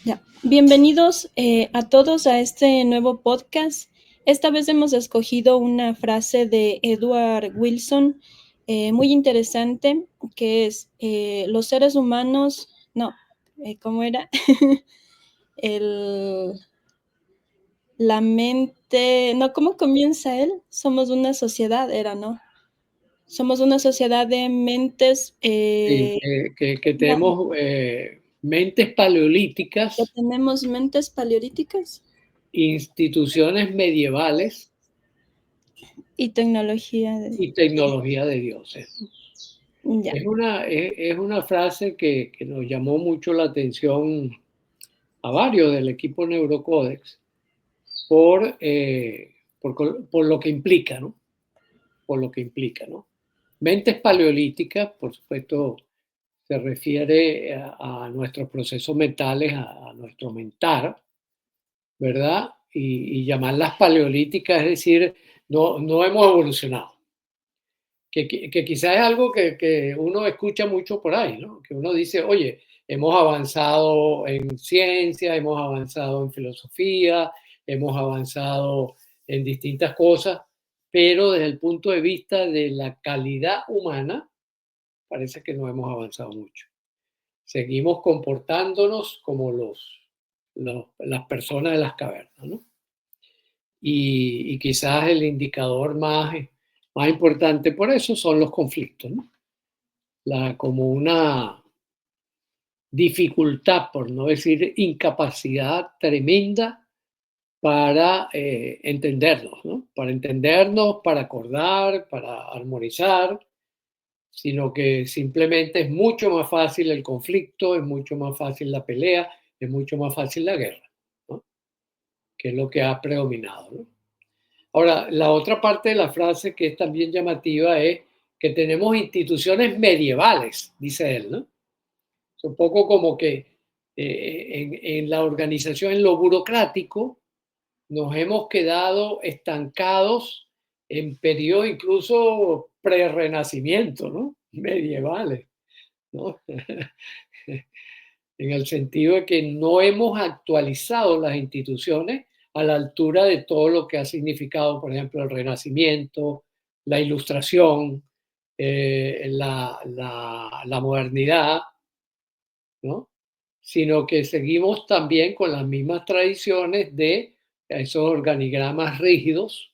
Ya. Bienvenidos a todos a este nuevo podcast. Esta vez hemos escogido una frase de Edward Wilson muy interesante, que es los seres humanos, no, ¿cómo era? El, la mente, no, ¿cómo comienza él? Somos una sociedad, era, ¿no? Somos una sociedad de mentes, Sí, que no, tenemos mentes que paleolíticas, tenemos mentes paleolíticas instituciones medievales y tecnología de... y tecnología de dioses. Ya. Es una frase que nos llamó mucho la atención a varios del equipo Neurocódex por lo que implica, ¿no? Por lo que implica, ¿no? Mentes paleolíticas, por supuesto, se refiere a nuestros procesos mentales, a nuestro mentar, ¿verdad? Y llamarlas paleolíticas, es decir, no hemos evolucionado. Que quizás es algo que uno escucha mucho por ahí, ¿no? Que uno dice, oye, hemos avanzado en ciencia, hemos avanzado en filosofía, hemos avanzado en distintas cosas, pero desde el punto de vista de la calidad humana, parece que no hemos avanzado mucho. Seguimos comportándonos como las personas de las cavernas, ¿no? Y quizás el indicador más importante por eso son los conflictos, ¿no? Como una dificultad, por no decir incapacidad tremenda para entendernos, ¿no? Para entendernos, para acordar, para armonizar, sino que simplemente es mucho más fácil el conflicto, es mucho más fácil la pelea, es mucho más fácil la guerra, ¿no? Que es lo que ha predominado, ¿no? Ahora, la otra parte de la frase que es también llamativa es que tenemos instituciones medievales, dice él, ¿no? Es un poco como que en la organización, en lo burocrático, nos hemos quedado estancados en periodos incluso pre-renacimiento, ¿no? Medievales, ¿no? En el sentido de que no hemos actualizado las instituciones a la altura de todo lo que ha significado, por ejemplo, el Renacimiento, la Ilustración, la modernidad, ¿no? Sino que seguimos también con las mismas tradiciones de esos organigramas rígidos,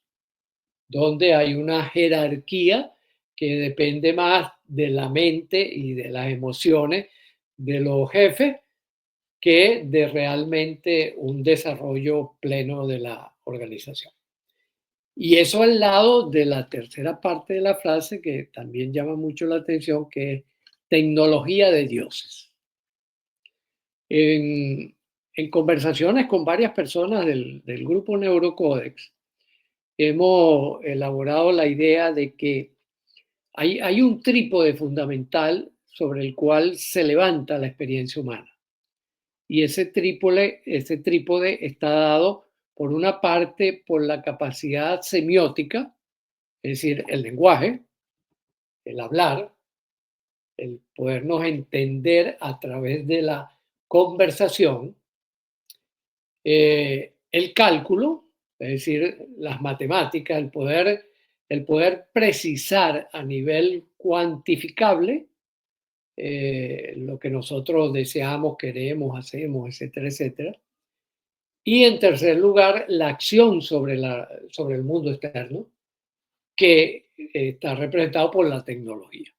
donde hay una jerarquía que depende más de la mente y de las emociones de los jefes que de realmente un desarrollo pleno de la organización. Y eso al lado de la tercera parte de la frase que también llama mucho la atención, que es tecnología de dioses. En, en conversaciones con varias personas del grupo Neurocódex, hemos elaborado la idea de que hay un trípode fundamental sobre el cual se levanta la experiencia humana. Y ese trípode está dado por una parte por la capacidad semiótica, es decir, el lenguaje, el hablar, el podernos entender a través de la conversación, el cálculo, es decir, las matemáticas, el poder precisar a nivel cuantificable lo que nosotros deseamos, queremos, hacemos, etcétera, etcétera. Y en tercer lugar, la acción sobre el mundo externo, que está representado por la tecnología.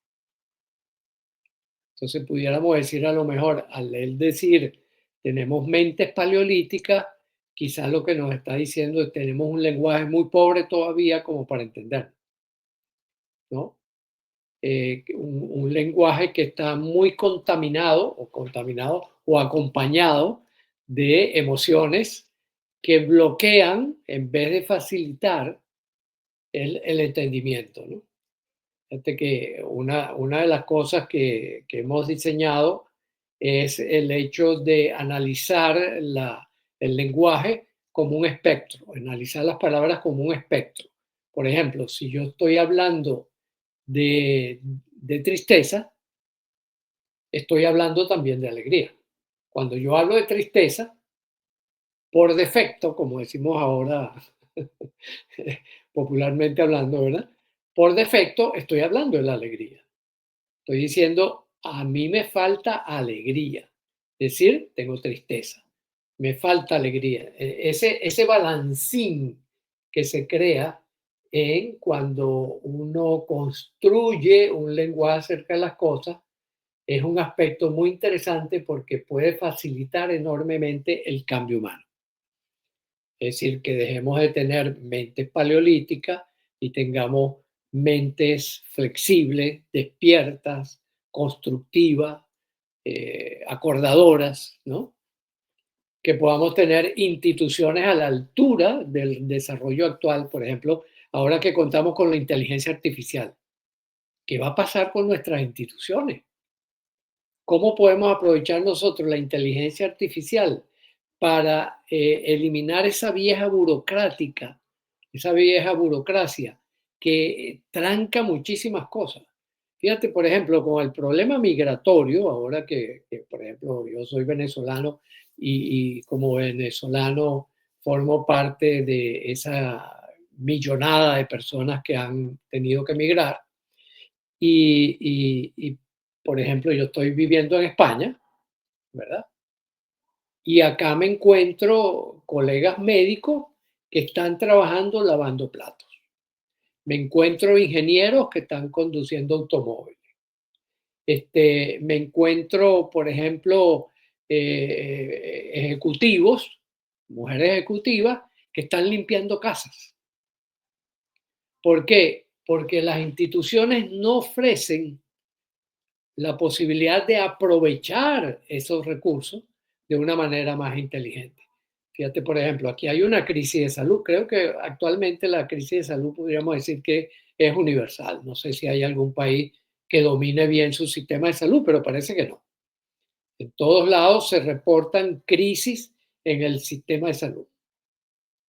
Entonces pudiéramos decir a lo mejor, al él decir, tenemos mentes paleolíticas, quizás lo que nos está diciendo es tenemos un lenguaje muy pobre todavía como para entender, ¿no? Un lenguaje que está muy contaminado o acompañado de emociones que bloquean en vez de facilitar el entendimiento, ¿no? Fíjate que una de las cosas que hemos diseñado es el hecho de analizar el lenguaje como un espectro, analizar las palabras como un espectro. Por ejemplo, si yo estoy hablando de tristeza, estoy hablando también de alegría. Cuando yo hablo de tristeza, por defecto, como decimos ahora popularmente hablando, ¿verdad? Por defecto estoy hablando de la alegría. Estoy diciendo, a mí me falta alegría. Es decir, tengo tristeza. Me falta alegría. Ese balancín que se crea en cuando uno construye un lenguaje acerca de las cosas es un aspecto muy interesante porque puede facilitar enormemente el cambio humano. Es decir, que dejemos de tener mentes paleolíticas y tengamos mentes flexibles, despiertas, constructivas, acordadoras, ¿no? Que podamos tener instituciones a la altura del desarrollo actual. Por ejemplo, ahora que contamos con la inteligencia artificial, ¿qué va a pasar con nuestras instituciones? ¿Cómo podemos aprovechar nosotros la inteligencia artificial para eliminar esa vieja burocrática, esa vieja burocracia que tranca muchísimas cosas? Fíjate, por ejemplo, con el problema migratorio, ahora que, por ejemplo, yo soy venezolano y como venezolano formo parte de esa millonada de personas que han tenido que emigrar y, por ejemplo, yo estoy viviendo en España, ¿verdad? Y acá me encuentro colegas médicos que están trabajando lavando platos. Me encuentro ingenieros que están conduciendo automóviles. Me encuentro, por ejemplo, ejecutivos, mujeres ejecutivas, que están limpiando casas. ¿Por qué? Porque las instituciones no ofrecen la posibilidad de aprovechar esos recursos de una manera más inteligente. Fíjate, por ejemplo, aquí hay una crisis de salud. Creo que actualmente la crisis de salud podríamos decir que es universal. No sé si hay algún país que domine bien su sistema de salud, pero parece que no. En todos lados se reportan crisis en el sistema de salud.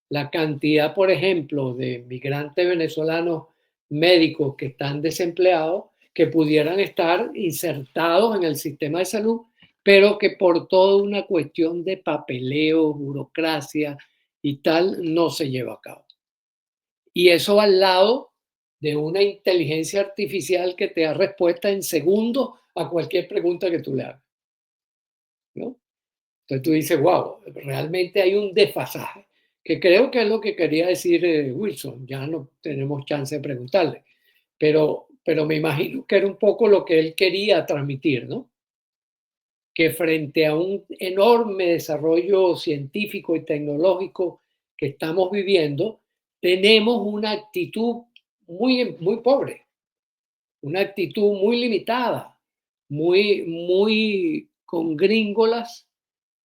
La cantidad, por ejemplo, de migrantes venezolanos médicos que están desempleados, que pudieran estar insertados en el sistema de salud, pero que por toda una cuestión de papeleo, burocracia y tal, no se lleva a cabo. Y eso al lado de una inteligencia artificial que te da respuesta en segundos a cualquier pregunta que tú le hagas, ¿no? Entonces tú dices, wow, realmente hay un desfasaje, que creo que es lo que quería decir Wilson. Ya no tenemos chance de preguntarle, pero me imagino que era un poco lo que él quería transmitir, ¿no? Que frente a un enorme desarrollo científico y tecnológico que estamos viviendo, tenemos una actitud muy pobre, una actitud muy limitada, muy con gringolas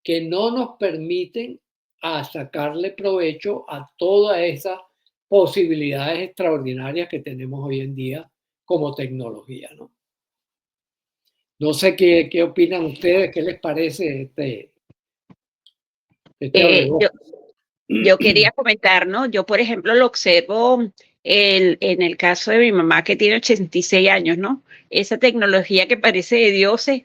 que no nos permiten a sacarle provecho a todas esas posibilidades extraordinarias que tenemos hoy en día como tecnología, ¿no? No sé qué opinan ustedes, qué les parece este Eh, arreglo. yo, yo quería comentar, ¿no? Yo, por ejemplo, lo observo en el caso de mi mamá que tiene 86 años, ¿no? Esa tecnología que parece de dioses,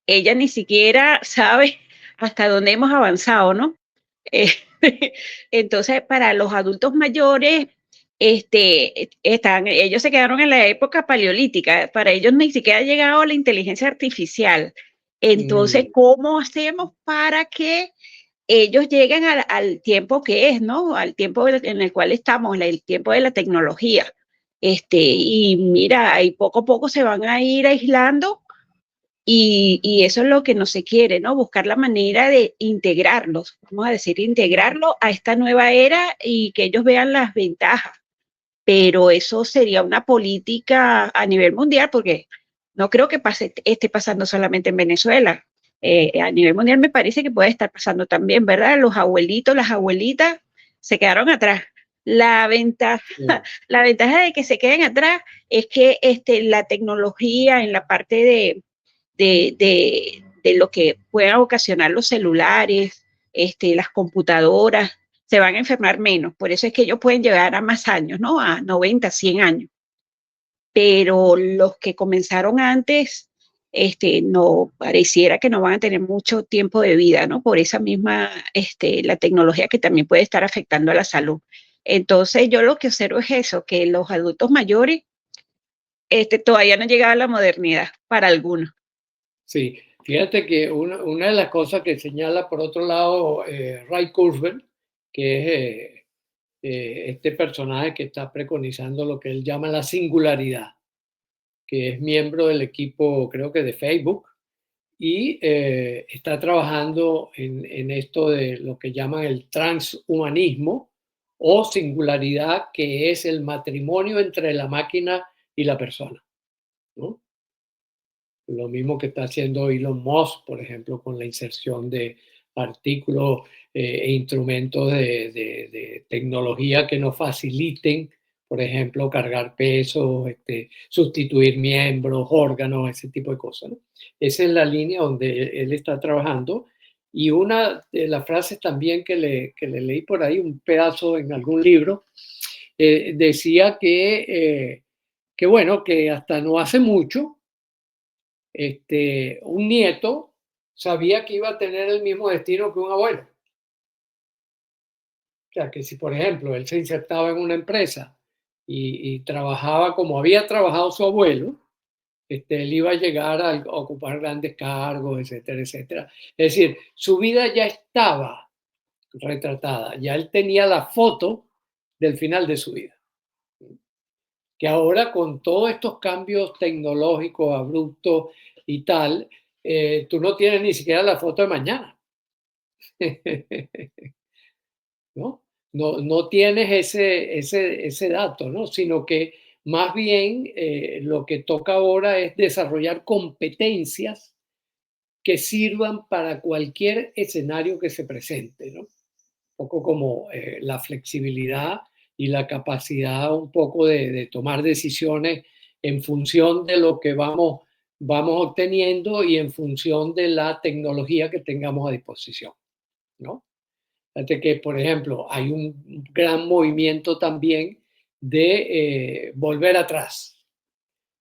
ella ni siquiera sabe hasta dónde hemos avanzado, ¿no? Eh, entonces, para los adultos mayores, ellos se quedaron en la época paleolítica, para ellos ni siquiera ha llegado la inteligencia artificial. Entonces, Mm, ¿cómo hacemos para que ellos lleguen al tiempo que es, ¿no? Al tiempo en el cual estamos, el tiempo de la tecnología? Y mira, ahí poco a poco se van a ir aislando y eso es lo que no se quiere, ¿no? Buscar la manera de integrarlos, vamos a decir, integrarlos a esta nueva era y que ellos vean las ventajas. Pero eso sería una política a nivel mundial, porque no creo que esté pasando solamente en Venezuela. A nivel mundial me parece que puede estar pasando también, ¿verdad? Los abuelitos, las abuelitas se quedaron atrás. La ventaja, sí, la ventaja de que se queden atrás es que la tecnología en la parte de lo que puedan ocasionar los celulares, las computadoras, se van a enfermar menos. Por eso es que ellos pueden llegar a más años, ¿no? A 90, 100 años. Pero los que comenzaron antes, no pareciera que no van a tener mucho tiempo de vida, ¿no? Por esa misma, la tecnología que también puede estar afectando a la salud. Entonces, yo lo que observo es eso, que los adultos mayores, todavía no han llegado a la modernidad para algunos. Sí, fíjate que una de las cosas que señala por otro lado Ray Kurzweil, que es este personaje que está preconizando lo que él llama la singularidad, que es miembro del equipo, creo que de Facebook, y está trabajando en esto de lo que llaman el transhumanismo o singularidad, que es el matrimonio entre la máquina y la persona, ¿no? Lo mismo que está haciendo Elon Musk, por ejemplo, con la inserción de artículos e instrumentos de tecnología que nos faciliten, por ejemplo, cargar pesos, sustituir miembros, órganos, ese tipo de cosas, ¿no? Esa es la línea donde él está trabajando. Y una de las frases también que le leí por ahí, un pedazo en algún libro, decía que, bueno, que hasta no hace mucho, un nieto sabía que iba a tener el mismo destino que un abuelo. O sea, que si, por ejemplo, él se insertaba en una empresa y trabajaba como había trabajado su abuelo, él iba a llegar a ocupar grandes cargos, etcétera, etcétera. Es decir, su vida ya estaba retratada, ya él tenía la foto del final de su vida. Que ahora con todos estos cambios tecnológicos abruptos y tal, tú no tienes ni siquiera la foto de mañana. ¿No? No tienes ese dato, ¿no? Sino que más bien lo que toca ahora es desarrollar competencias que sirvan para cualquier escenario que se presente, ¿no? Un poco como la flexibilidad y la capacidad un poco de tomar decisiones en función de lo que vamos obteniendo y en función de la tecnología que tengamos a disposición, ¿no? Fíjate que, por ejemplo, hay un gran movimiento también de volver atrás,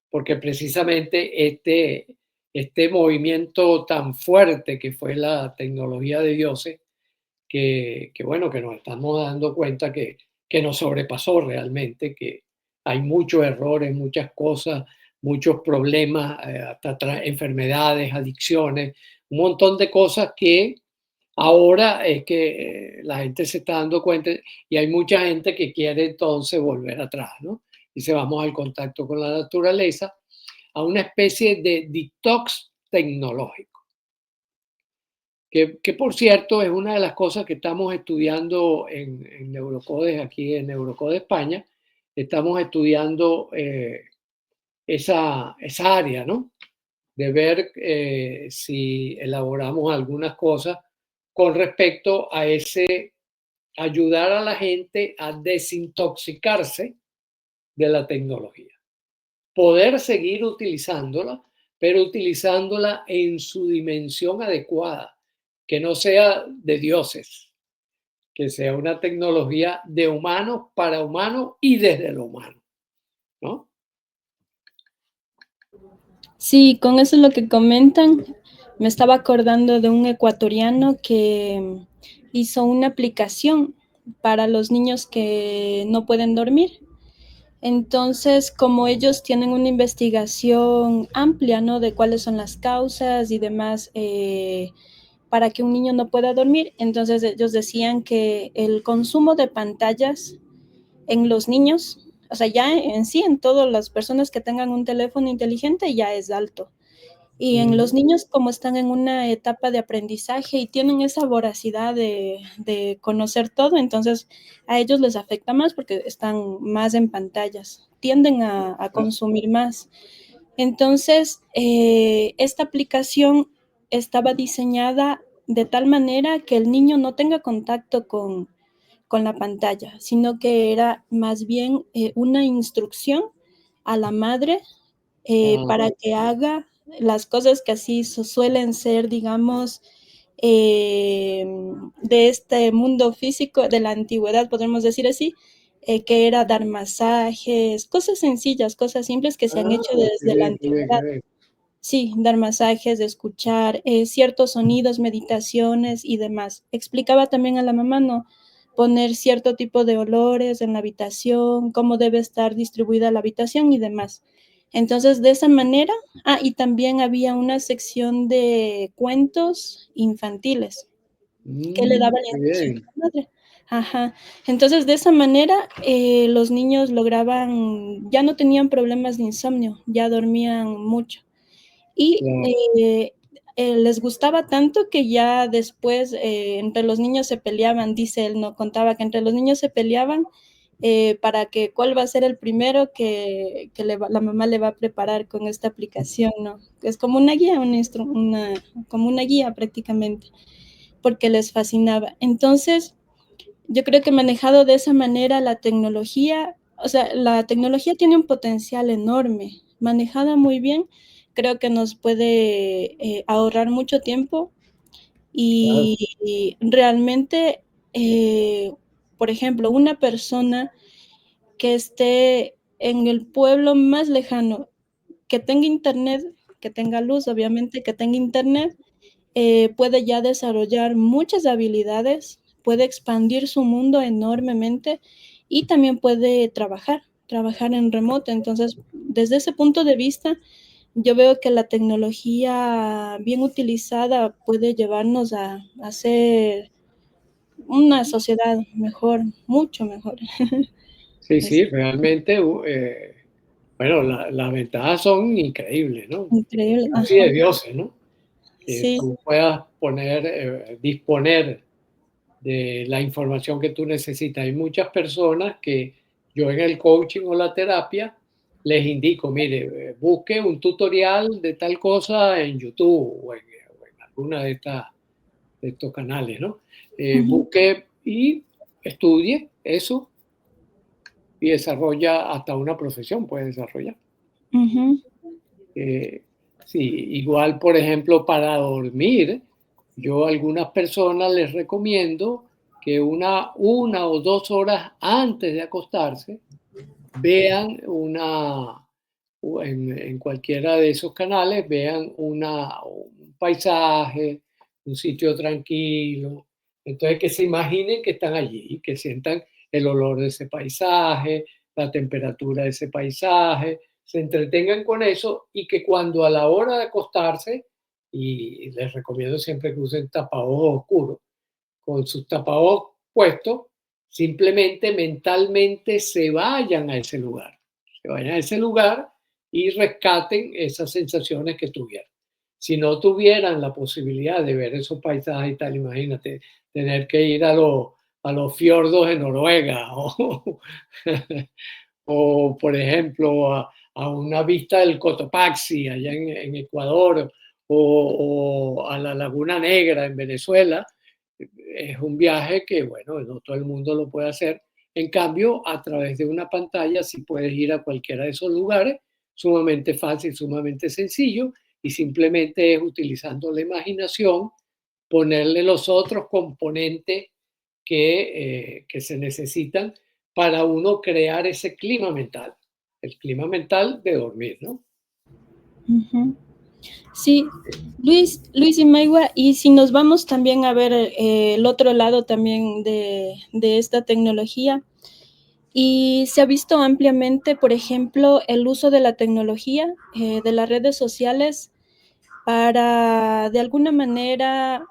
porque precisamente este movimiento tan fuerte que fue la tecnología de dioses, bueno, que nos estamos dando cuenta que nos sobrepasó realmente, que hay muchos errores, muchas cosas, muchos problemas, hasta enfermedades, adicciones, un montón de cosas que ahora es que la gente se está dando cuenta y hay mucha gente que quiere entonces volver atrás, ¿no? Dice, vamos al contacto con la naturaleza, a una especie de detox tecnológico. Que por cierto es una de las cosas que estamos estudiando en Neurocodes, aquí en Neurocode España, estamos estudiando esa área, ¿no? De ver si elaboramos algunas cosas con respecto a ese ayudar a la gente a desintoxicarse de la tecnología. Poder seguir utilizándola, pero utilizándola en su dimensión adecuada, que no sea de dioses, que sea una tecnología de humanos para humanos y desde lo humano, ¿no? Sí, con eso es lo que comentan. Me estaba acordando de un ecuatoriano que hizo una aplicación para los niños que no pueden dormir. Entonces, como ellos tienen una investigación amplia, ¿no? De cuáles son las causas y demás para que un niño no pueda dormir, entonces ellos decían que el consumo de pantallas en los niños, o sea, ya en sí, en todas las personas que tengan un teléfono inteligente ya es alto. Y en los niños, como están en una etapa de aprendizaje y tienen esa voracidad de conocer todo, entonces a ellos les afecta más porque están más en pantallas, tienden a consumir más. Entonces, esta aplicación estaba diseñada de tal manera que el niño no tenga contacto con la pantalla, sino que era más bien una instrucción a la madre para que haga las cosas que así suelen ser, digamos, de este mundo físico, de la antigüedad, podemos decir así, que era dar masajes, cosas sencillas, cosas simples que se han hecho desde la antigüedad. Sí, dar masajes, escuchar ciertos sonidos, meditaciones y demás. Explicaba también a la mamá, ¿no? Poner cierto tipo de olores en la habitación, cómo debe estar distribuida la habitación y demás. Entonces, de esa manera, y también había una sección de cuentos infantiles que le daba la Qué instrucción bien. a la madre. Ajá. Entonces, de esa manera, los niños lograban, ya no tenían problemas de insomnio, ya dormían mucho. Y Claro. les gustaba tanto que ya después entre los niños se peleaban, dice él, no contaba que entre los niños se peleaban para que cuál va a ser el primero que la mamá le va a preparar con esta aplicación, ¿no? Es como una guía, como una guía prácticamente, porque les fascinaba. Entonces, yo creo que manejado de esa manera la tecnología, o sea, la tecnología tiene un potencial enorme. Manejada muy bien, creo que nos puede ahorrar mucho tiempo Claro. y realmente, por ejemplo, una persona que esté en el pueblo más lejano, que tenga internet, que tenga luz, obviamente, que tenga internet, puede ya desarrollar muchas habilidades, puede expandir su mundo enormemente y también puede trabajar en remoto. Entonces, desde ese punto de vista, yo veo que la tecnología bien utilizada puede llevarnos a hacer una sociedad mejor, mucho mejor. Sí, Es sí, realmente, bueno, las ventajas son increíbles, ¿no? increíble. Casi Ajá. de dioses, ¿no? Que Sí, tú puedas disponer de la información que tú necesitas. Hay muchas personas que yo en el coaching o la terapia les indico, mire, busque un tutorial de tal cosa en YouTube o en alguna de estos canales, ¿no? ujú, Busque y estudie eso y desarrolla hasta una profesión, puede desarrollar. ujú, Eh, sí, igual, por ejemplo, para dormir, yo a algunas personas les recomiendo que una o 2 horas antes de acostarse vean en cualquiera de esos canales, vean un paisaje, un sitio tranquilo. Entonces, que se imaginen que están allí, que sientan el olor de ese paisaje, la temperatura de ese paisaje, se entretengan con eso y que cuando a la hora de acostarse, y les recomiendo siempre que usen tapabojos oscuros, con sus tapabocas puestos, simplemente mentalmente se vayan a ese lugar, se vayan a ese lugar y rescaten esas sensaciones que tuvieron. Si no tuvieran la posibilidad de ver esos paisajes y tal, imagínate, tener que ir a los fiordos de Noruega o por ejemplo, a una vista del Cotopaxi allá en Ecuador o a la Laguna Negra en Venezuela, es un viaje que, bueno, no todo el mundo lo puede hacer. En cambio, a través de una pantalla sí puedes ir a cualquiera de esos lugares, sumamente fácil, sumamente sencillo, y simplemente es utilizando la imaginación, ponerle los otros componentes que se necesitan para uno crear ese clima mental, el clima mental de dormir, ¿no? ujú. Sí, Luis y Maigua, y si nos vamos también a ver el otro lado también de esta tecnología, y se ha visto ampliamente, por ejemplo, el uso de la tecnología, de las redes sociales, para de alguna manera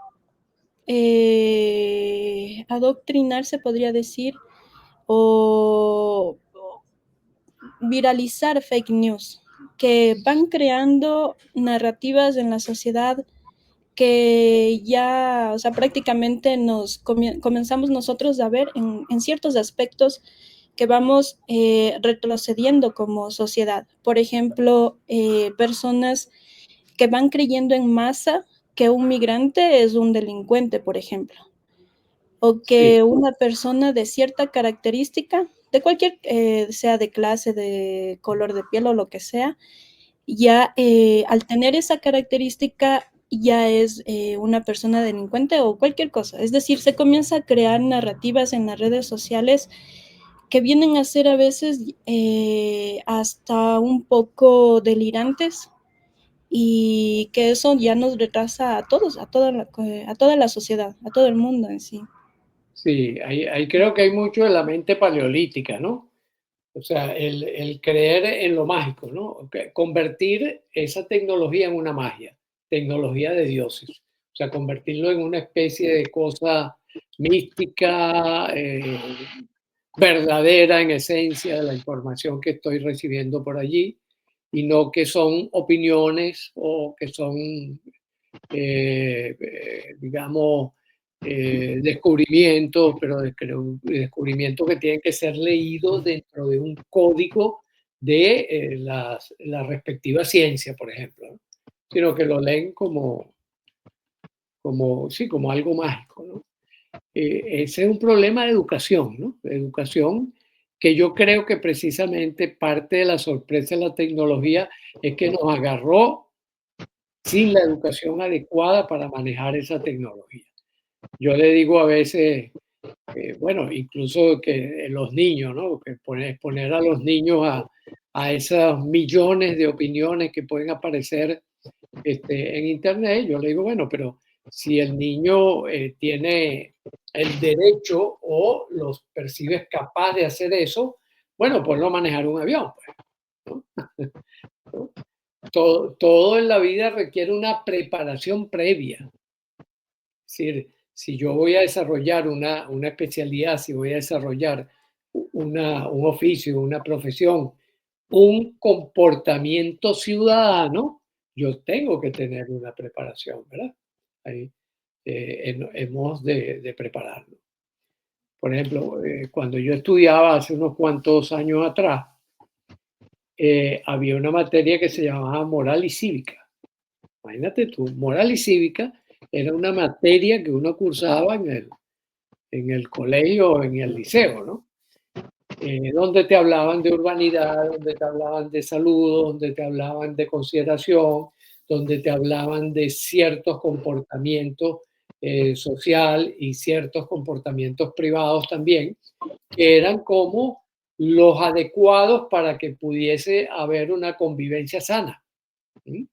adoctrinar, se podría decir, o viralizar fake news, que van creando narrativas en la sociedad que ya, o sea, prácticamente comenzamos nosotros a ver en ciertos aspectos que vamos retrocediendo como sociedad. Por ejemplo, personas que van creyendo en masa que un migrante es un delincuente, por ejemplo, o Sí, que una persona de cierta característica, de cualquier, sea de clase, de color de piel o lo que sea, ya al tener esa característica ya es una persona delincuente o cualquier cosa. Es decir, se comienza a crear narrativas en las redes sociales que vienen a ser a veces hasta un poco delirantes y que eso ya nos retrasa a todos, a toda la sociedad, a todo el mundo en sí. Sí, ahí creo que hay mucho de la mente paleolítica, ¿no? O sea, el creer en lo mágico, ¿no? Convertir esa tecnología en una magia, tecnología de dioses. O sea, convertirlo en una especie de cosa mística, verdadera en esencia de la información que estoy recibiendo por allí, y no que son opiniones o que son, digamos, descubrimientos, pero descubrimientos que tienen que ser leídos dentro de un código de la respectiva ciencia, por ejemplo, ¿no? Sino que lo leen sí, como algo mágico, ¿no? Ese es un problema de educación, ¿no? De educación, que yo creo que precisamente parte de la sorpresa de la tecnología es que nos agarró sin la educación adecuada para manejar esa tecnología. Yo le digo a veces, bueno, incluso que los niños, ¿no? Que poner a los niños a esos millones de opiniones que pueden aparecer en Internet, yo le digo, bueno, pero si el niño tiene el derecho o los percibes capaz de hacer eso, bueno, ponlo a manejar un avión, pues, ¿no? Todo en la vida requiere una preparación previa. Es decir, si yo voy a desarrollar una especialidad, si voy a desarrollar un oficio, una profesión, un comportamiento ciudadano, yo tengo que tener una preparación, ¿verdad? Ahí hemos de prepararlo. Por ejemplo, cuando yo estudiaba hace unos cuantos años atrás, había una materia que se llamaba moral y cívica. Imagínate tú, moral y cívica era una materia que uno cursaba en el colegio o en el liceo, ¿no? Donde te hablaban de urbanidad, donde te hablaban de salud, donde te hablaban de consideración, donde te hablaban de ciertos comportamientos social y ciertos comportamientos privados también, que eran como los adecuados para que pudiese haber una convivencia sana. ¿Sí?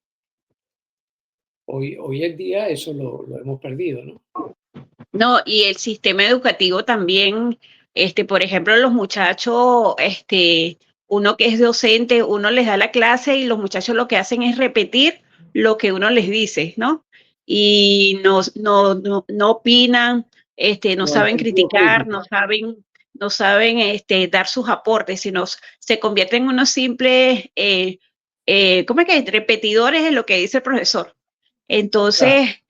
Hoy en día eso lo hemos perdido, ¿no? No, y el sistema educativo también, por ejemplo, los muchachos, uno que es docente, uno les da la clase y los muchachos lo que hacen es repetir lo que uno les dice, ¿no? Y no opinan, no No hay saben sentido criticar, crítico. no saben dar sus aportes, sino se convierten en unos simples, ¿cómo es que? Repetidores de lo que dice el profesor. Claro, Entonces,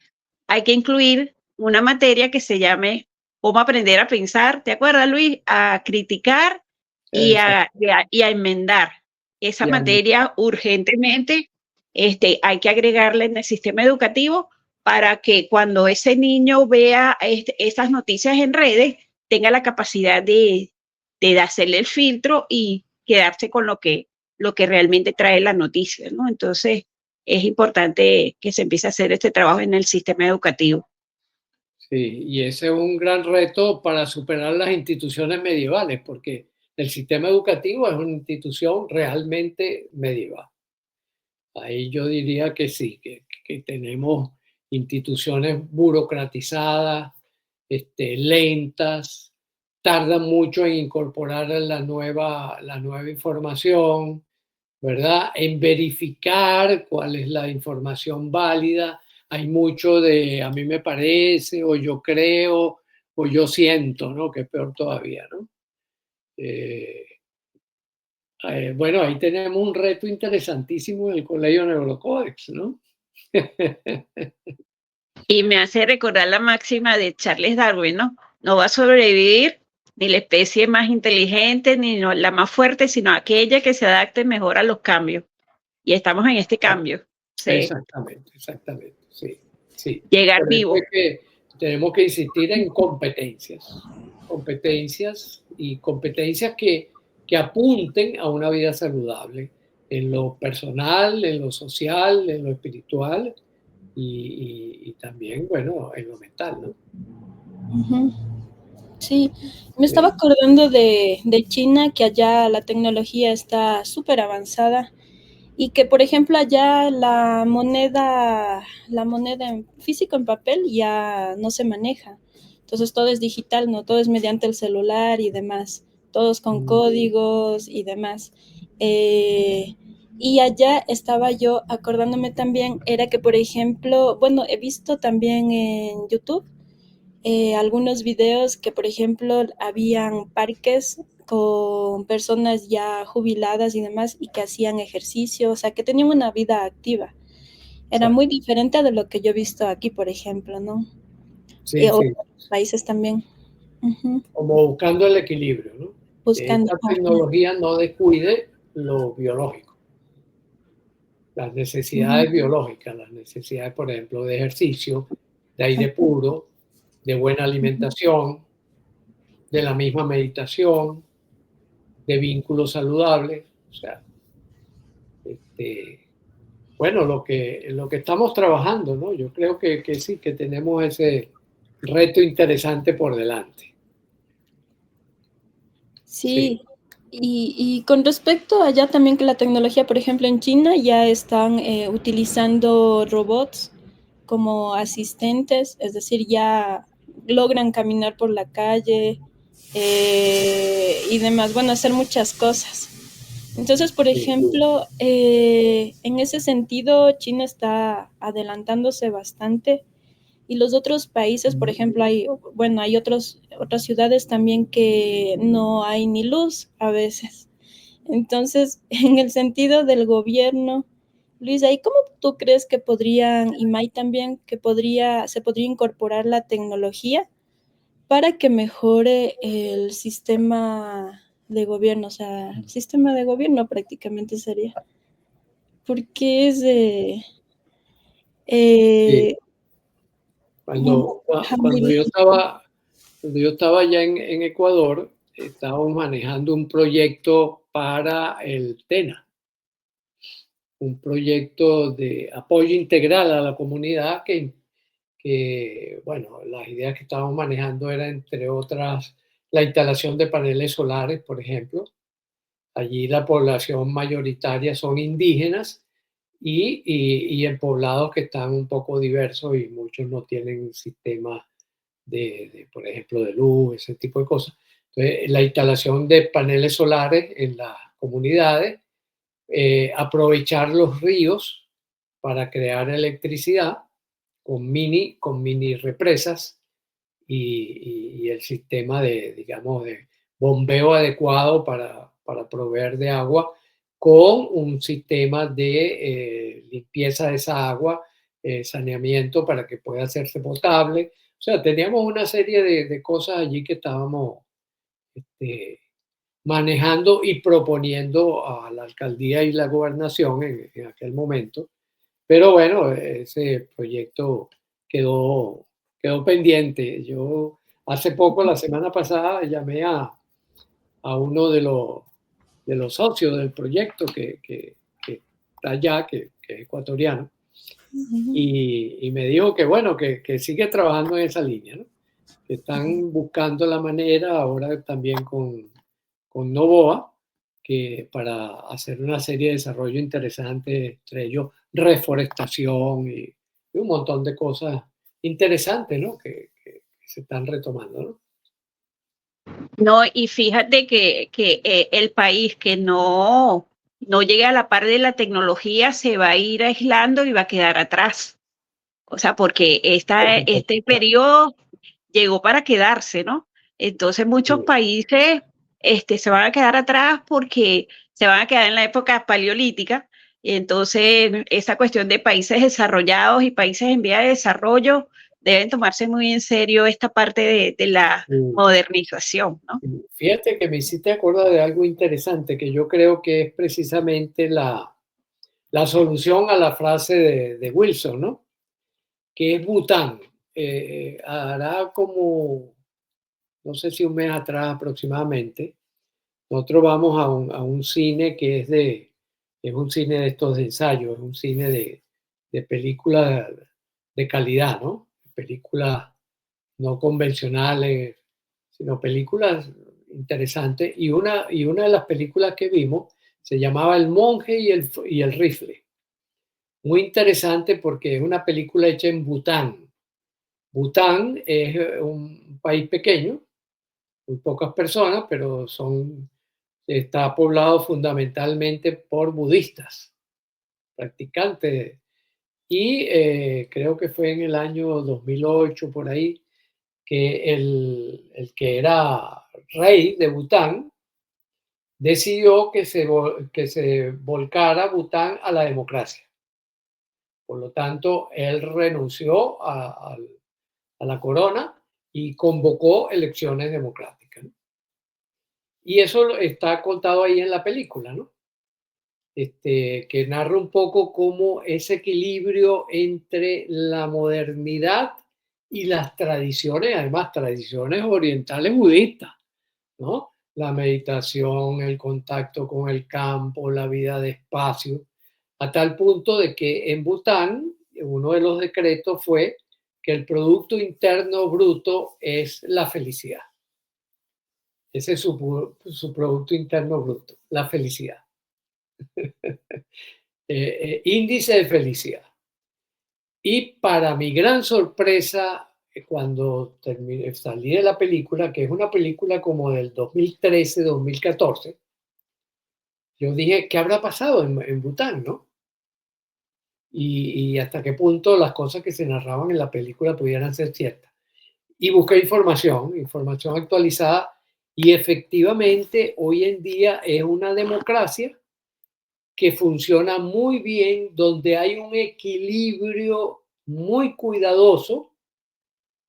hay que incluir una materia que se llame cómo aprender a pensar, ¿te acuerdas, Luis? A criticar y exacto. a enmendar. Esa Ya, materia urgentemente hay que agregarla en el sistema educativo para que cuando ese niño vea esas noticias en redes, tenga la capacidad de hacerle el filtro y quedarse con lo que realmente trae la noticia, ¿no? Entonces, es importante que se empiece a hacer este trabajo en el sistema educativo. sí, y ese es un gran reto para superar las instituciones medievales, porque el sistema educativo es una institución realmente medieval. Ahí yo diría que sí, que tenemos instituciones burocratizadas, lentas, tardan mucho en incorporar la nueva información, ¿verdad? En verificar cuál es la información válida. Hay mucho de a mí me parece, o yo creo, o yo siento, ¿no? Que es peor todavía, ¿no? Eh, bueno, ahí tenemos un reto interesantísimo en el Colegio Neurocódex, ¿no? Y me hace recordar la máxima de Charles Darwin, ¿no? No va a sobrevivir ni la especie más inteligente ni la más fuerte, sino aquella que se adapte mejor a los cambios. Y estamos en este cambio. Sí. Exactamente, exactamente, sí, sí. Llegar Por eso es vivo. que tenemos que insistir en competencias y competencias que apunten a una vida saludable en lo personal, en lo social, en lo espiritual y también, bueno, en lo mental, ¿no? Ujú. Sí, me estaba Sí, acordando de China, que allá la tecnología está súper avanzada y que, por ejemplo, allá la moneda en físico, en papel, ya no se maneja. Entonces todo es digital, ¿no? Todo es mediante el celular y demás, todos con códigos y demás. Y allá estaba yo acordándome también, era que, por ejemplo, bueno, he visto también en YouTube algunos videos que, por ejemplo, habían parques con personas ya jubiladas y demás y que hacían ejercicio, o sea, que tenían una vida activa. Era Exacto. muy diferente de lo que yo he visto aquí, por ejemplo, ¿no? Sí, O sí, en otros países también. Ujú. como buscando el equilibrio, ¿no? Que Buscando. esta Ajá. tecnología no descuide lo biológico, las Ujú. necesidades biológicas, las necesidades, por ejemplo, de ejercicio, de aire puro, de buena Ujú. alimentación, de la misma meditación, de vínculos saludables. O sea, este, bueno, lo que estamos trabajando, ¿no? Yo creo que sí, que tenemos ese reto interesante por delante. Sí, Sí, y con respecto allá también que la tecnología, por ejemplo, en China ya están utilizando robots como asistentes, es decir, ya logran caminar por la calle y demás, bueno, hacer muchas cosas. Entonces, por sí, ejemplo, en ese sentido, China está adelantándose bastante y los otros países, por ejemplo, hay, bueno, hay otras ciudades también que no hay ni luz a veces. Entonces, en el sentido del gobierno, Luisa, ¿y cómo tú crees que podrían, y May también, que se podría incorporar la tecnología para que mejore el sistema de gobierno? O sea, el sistema de gobierno prácticamente sería. Porque es sí. eh, Cuando, muy difícil. cuando yo estaba allá en Ecuador, estábamos manejando un proyecto para el TENA, un proyecto de apoyo integral a la comunidad bueno, las ideas que estábamos manejando eran, entre otras, la instalación de paneles solares, por ejemplo. Allí la población mayoritaria son indígenas y en poblados que están un poco diversos y muchos no tienen sistemas por ejemplo, de luz, ese tipo de cosas. Entonces, la instalación de paneles solares en las comunidades, aprovechar los ríos para crear electricidad con mini represas y el sistema de, digamos, de bombeo adecuado para proveer de agua con un sistema de limpieza de esa agua, saneamiento para que pueda hacerse potable. O sea, teníamos una serie de cosas allí que estábamos este, manejando y proponiendo a la alcaldía y la gobernación en aquel momento. Pero bueno, ese proyecto quedó, quedó pendiente. Yo hace poco, la semana pasada, llamé a uno de los socios del proyecto que está allá, que es ecuatoriano, Ujú. y me dijo que bueno, que sigue trabajando en esa línea, ¿no? Que están buscando la manera ahora también con Novoa, que para hacer una serie de desarrollo interesante, entre ellos reforestación y un montón de cosas interesantes, ¿no? Que se están retomando, ¿no? No, y fíjate que el país que no llegue a la par de la tecnología se va a ir aislando y va a quedar atrás. O sea, porque este periodo llegó para quedarse, ¿no? Entonces muchos Sí, países se van a quedar atrás porque se van a quedar en la época paleolítica. Y entonces esa cuestión de países desarrollados y países en vía de desarrollo deben tomarse muy en serio esta parte de la sí. modernización, ¿no? Fíjate que me hiciste acordar de algo interesante que yo creo que es precisamente la solución a la frase de Wilson, ¿no? Que es Bután. Hará como, no sé si un mes atrás aproximadamente, nosotros vamos a un cine que es un cine de estos de ensayo, es un cine de películas de calidad, ¿no? Películas no convencionales, sino películas interesantes. Y una de las películas que vimos Se llamaba El monje y el rifle. Muy interesante porque es una película hecha en Bután. Bután es un país pequeño, muy pocas personas, pero está poblado fundamentalmente por budistas, practicantes. Y creo que fue en el año 2008, por ahí, que el que era rey de Bután decidió que se volcara Bután a la democracia. Por lo tanto, él renunció a la corona y convocó elecciones democráticas, ¿no? Y eso está contado ahí en la película, ¿no? Que narra un poco cómo ese equilibrio entre la modernidad y las tradiciones, además tradiciones orientales budistas, ¿no? La meditación, el contacto con el campo, la vida despacio, a tal punto de que en Bután uno de los decretos fue que el Producto Interno Bruto es la felicidad. Ese es su Producto Interno Bruto, la felicidad. Índice de felicidad. Y para mi gran sorpresa, cuando salí de la película, que es una película como del 2013, 2014, yo dije, ¿qué habrá pasado en Bután, no? Y hasta qué punto las cosas que se narraban en la película pudieran ser ciertas. Y busqué información actualizada, y efectivamente hoy en día es una democracia que funciona muy bien, donde hay un equilibrio muy cuidadoso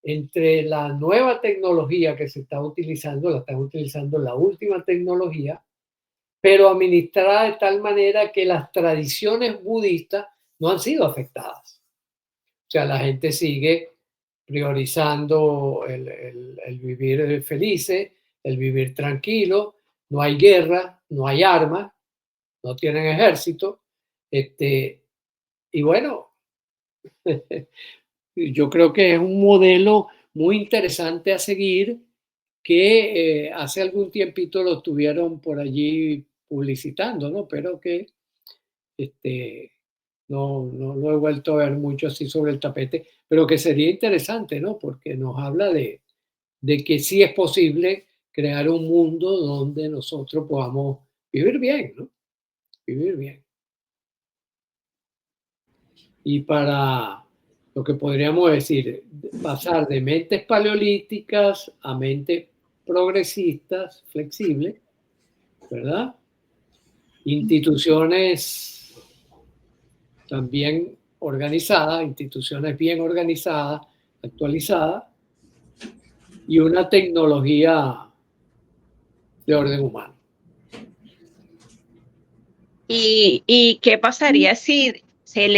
entre la nueva tecnología que se está utilizando, la están utilizando la última tecnología, pero administrada de tal manera que las tradiciones budistas no han sido afectadas. O sea, la gente sigue priorizando el vivir felices, el vivir tranquilo, no hay guerra, no hay armas, no tienen ejército. Y bueno, yo creo que es un modelo muy interesante a seguir que hace algún tiempito lo estuvieron por allí publicitando, ¿no? Pero que no lo he vuelto a ver mucho así sobre el tapete, pero que sería interesante, ¿no? Porque nos habla de que sí es posible crear un mundo donde nosotros podamos vivir bien, ¿no? Vivir bien. Y para lo que podríamos decir, pasar de mentes paleolíticas a mentes progresistas, flexibles, ¿verdad? Instituciones también organizadas, instituciones bien organizadas, actualizadas, y una tecnología de orden humano. ¿Y qué pasaría si se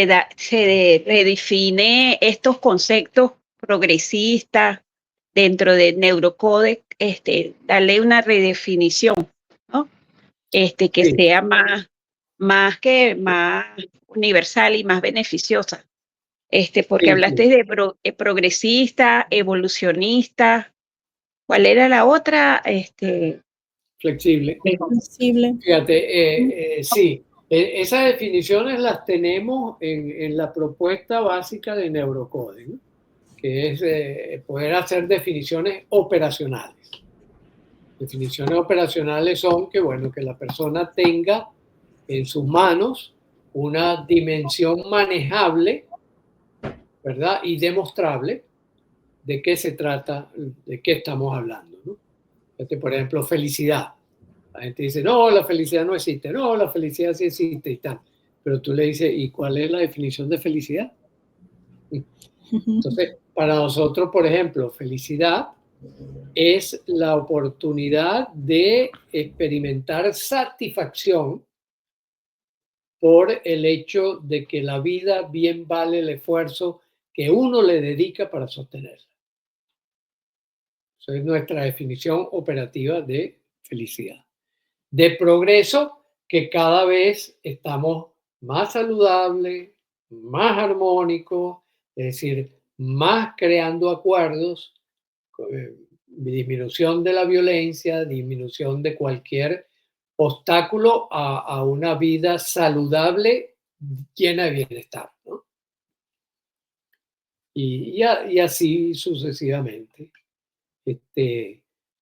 redefine estos conceptos progresistas dentro de Neurocode, darle una redefinición, ¿no? Que Sí, sea más universal y más beneficiosa? Porque sí, sí. hablaste de progresista, evolucionista. ¿Cuál era la otra? Flexible. Flexible. Fíjate, sí, esas definiciones las tenemos en la propuesta básica de Neurocode, ¿no? Que es poder hacer definiciones operacionales. Definiciones operacionales son que, bueno, que la persona tenga en sus manos una dimensión manejable, ¿verdad? Y demostrable de qué se trata, de qué estamos hablando, ¿no? Por ejemplo, felicidad. La gente dice, no, la felicidad no existe, no, la felicidad sí existe y tal. Pero tú le dices, ¿y cuál es la definición de felicidad? Entonces, para nosotros, por ejemplo, felicidad es la oportunidad de experimentar satisfacción por el hecho de que la vida bien vale el esfuerzo que uno le dedica para sostenerla. Esa es nuestra definición operativa de felicidad. De progreso, que cada vez estamos más saludables, más armónicos, es decir, más creando acuerdos, disminución de la violencia, disminución de cualquier obstáculo a una vida saludable, llena de bienestar, ¿no? Y así sucesivamente.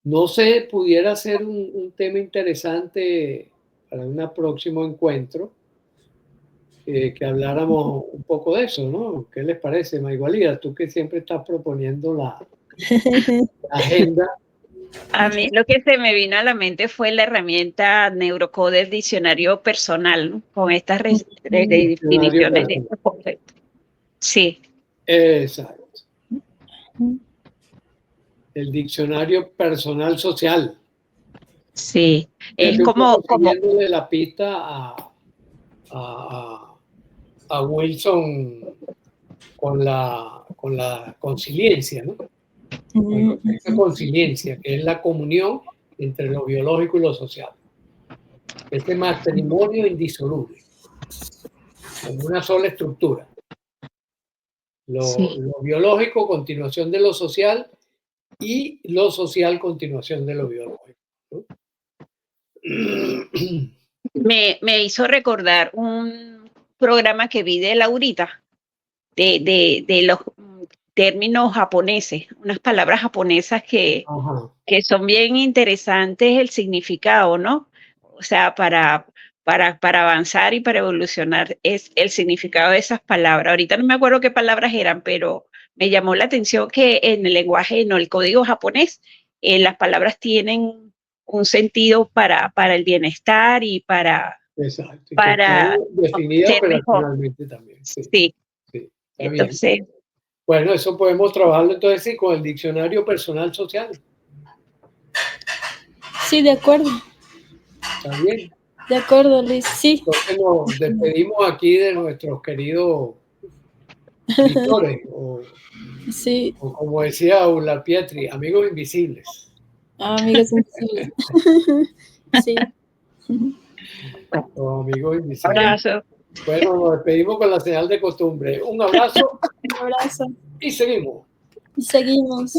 No sé, pudiera ser un tema interesante para un próximo encuentro, que habláramos un poco de eso, ¿no? ¿Qué les parece, Maigualida? Tú que siempre estás proponiendo la agenda. A mí lo que se me vino a la mente fue la herramienta Neurocoder Diccionario Personal, ¿no? Con estas definiciones de estos conceptos. Sí. Exacto. El diccionario personal social. Sí. Es Estoy un poco como siguiéndole la pista a Wilson con la consiliencia, ¿no? Con esa consiliencia, que es la comunión entre lo biológico y lo social. Este matrimonio indisoluble, como una sola estructura. Lo biológico, continuación de lo social, y lo social, continuación de lo biológico, ¿no? me hizo recordar un programa que vi de Laurita, de los términos japoneses, unas palabras japonesas que son bien interesantes el significado, ¿no? O sea, para avanzar y para evolucionar es el significado de esas palabras. Ahorita no me acuerdo qué palabras eran, pero me llamó la atención que en el lenguaje, no, el código japonés, las palabras tienen un sentido para el bienestar y Exacto, para definida ser mejor. operacionalmente también. Sí, sí. Está Entonces, bien. Bueno, eso podemos trabajarlo entonces sí, con el diccionario personal social. Sí, de acuerdo. Está bien. De acuerdo, Luis, sí. Entonces nos despedimos aquí de nuestros queridos lectores, Sí. o como decía Ulla Pietri, amigos invisibles. Amigos invisibles. Sí. O amigos invisibles. abrazo. Bueno, nos despedimos con la señal de costumbre. Un abrazo. Un abrazo. Y seguimos. Y seguimos.